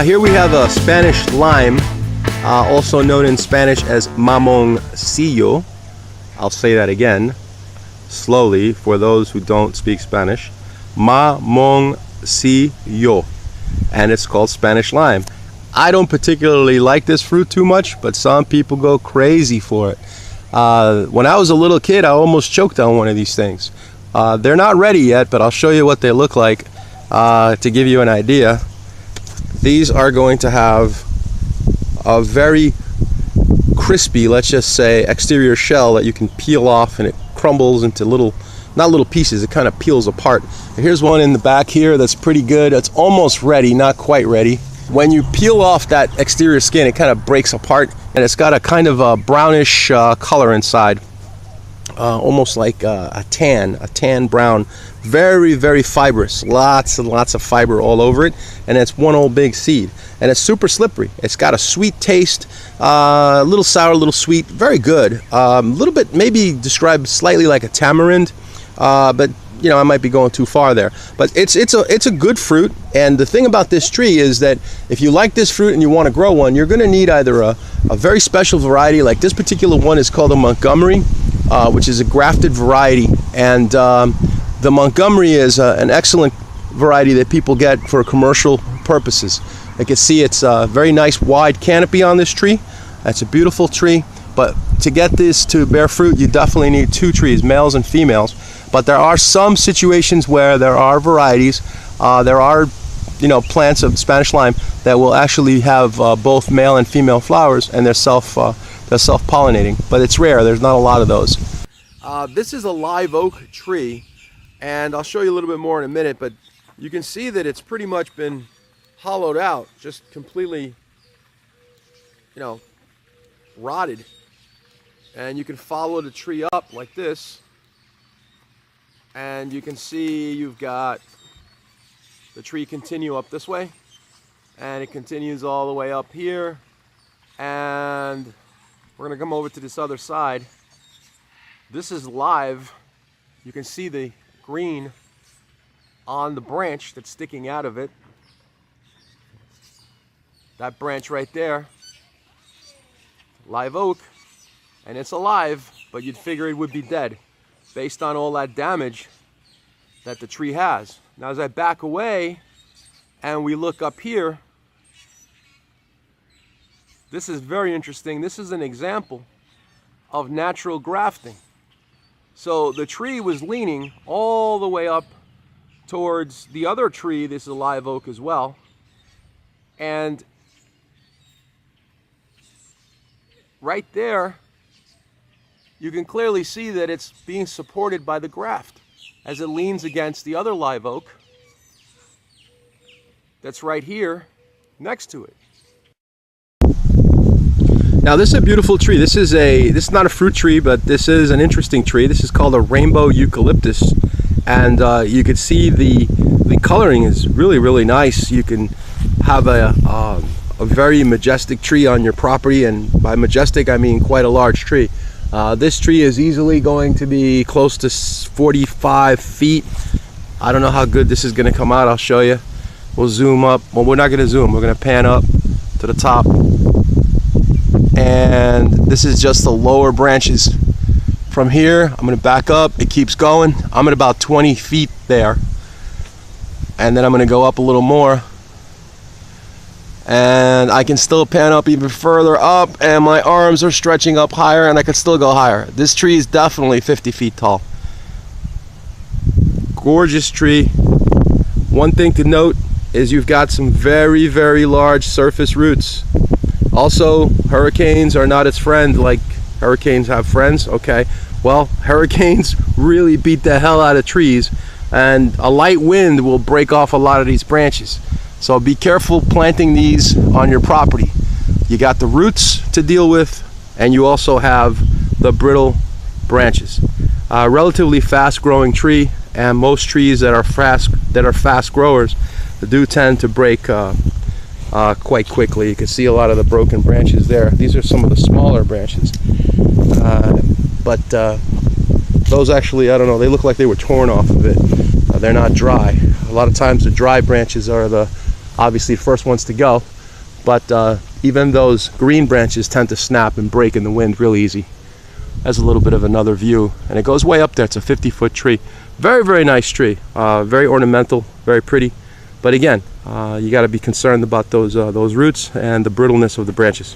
Here we have a Spanish lime, also known in Spanish as mamoncillo. I'll say that again, slowly, for those who don't speak Spanish. Mamoncillo, and it's called Spanish lime. I don't particularly like this fruit too much, but some people go crazy for it. When I was a little kid, I almost choked on one of these things. They're not ready yet, but I'll show you what they look like to give you an idea. These are going to have a very crispy, let's just say, exterior shell that you can peel off, and it crumbles into not little pieces, it kind of peels apart. Here's one in the back here that's pretty good. It's almost ready, not quite ready. When you peel off that exterior skin, it kind of breaks apart, and it's got a kind of a brownish color inside, almost like a tan brown. Very, very fibrous, lots and lots of fiber all over it, and it's one old big seed, and it's super slippery. It's got a sweet taste, a little sour, a little sweet, very good. A little bit maybe described slightly like a tamarind, but you know, I might be going too far there. But it's a good fruit, and the thing about this tree is that if you like this fruit and you want to grow one, you're going to need either a very special variety, like this particular one is called a Montgomery, which is a grafted variety, and the Montgomery is an excellent variety that people get for commercial purposes. You can see it's a very nice wide canopy on this tree. That's a beautiful tree, but to get this to bear fruit, you definitely need two trees, males and females. But there are some situations where there are varieties, there are, you know, plants of Spanish lime that will actually have both male and female flowers, and they're self-pollinating. But it's rare. There's not a lot of those. This is a live oak tree, and I'll show you a little bit more in a minute. But you can see that it's pretty much been hollowed out, just completely, you know, rotted. And you can follow the tree up like this. And you can see you've got the tree continue up this way, and it continues all the way up here, and we're gonna come over to this other side. This is live. You can see the green on the branch that's sticking out of it. That branch right there, live oak, and it's alive, but you'd figure it would be dead based on all that damage that the tree has. Now as I back away and we look up here, this is very interesting. This is an example of natural grafting. So the tree was leaning all the way up towards the other tree. This is a live oak as well. And right there, you can clearly see that it's being supported by the graft as it leans against the other live oak that's right here next to it. Now this is a beautiful tree. This is not a fruit tree, but this is an interesting tree. This is called a rainbow eucalyptus, and you can see the coloring is really, really nice. You can have a very majestic tree on your property, and by majestic I mean quite a large tree. This tree is easily going to be close to 45 feet. I don't know how good this is going to come out. I'll show you. We'll zoom up. Well, we're not going to zoom. We're going to pan up to the top. And this is just the lower branches. From here, I'm going to back up. It keeps going. I'm at about 20 feet there. And then I'm going to go up a little more. And I can still pan up even further up, and my arms are stretching up higher, and I could still go higher. This tree is definitely 50 feet tall. Gorgeous tree. One thing to note is you've got some very, very large surface roots. Also, hurricanes are not its friend like hurricanes have friends. Okay, well, hurricanes really beat the hell out of trees, and a light wind will break off a lot of these branches. So be careful planting these on your property. You got the roots to deal with, and you also have the brittle branches. Relatively fast growing tree, and most trees that are fast growers do tend to break quite quickly. You can see a lot of the broken branches there. These are some of the smaller branches, but those actually, I don't know, they look like they were torn off of it. They're not dry. A lot of times the dry branches are the obviously the first ones to go. But even those green branches tend to snap and break in the wind real easy. That's a little bit of another view, and it goes way up there. It's a 50-foot tree. Very, very nice tree. Very ornamental, very pretty. But again, you got to be concerned about those roots and the brittleness of the branches.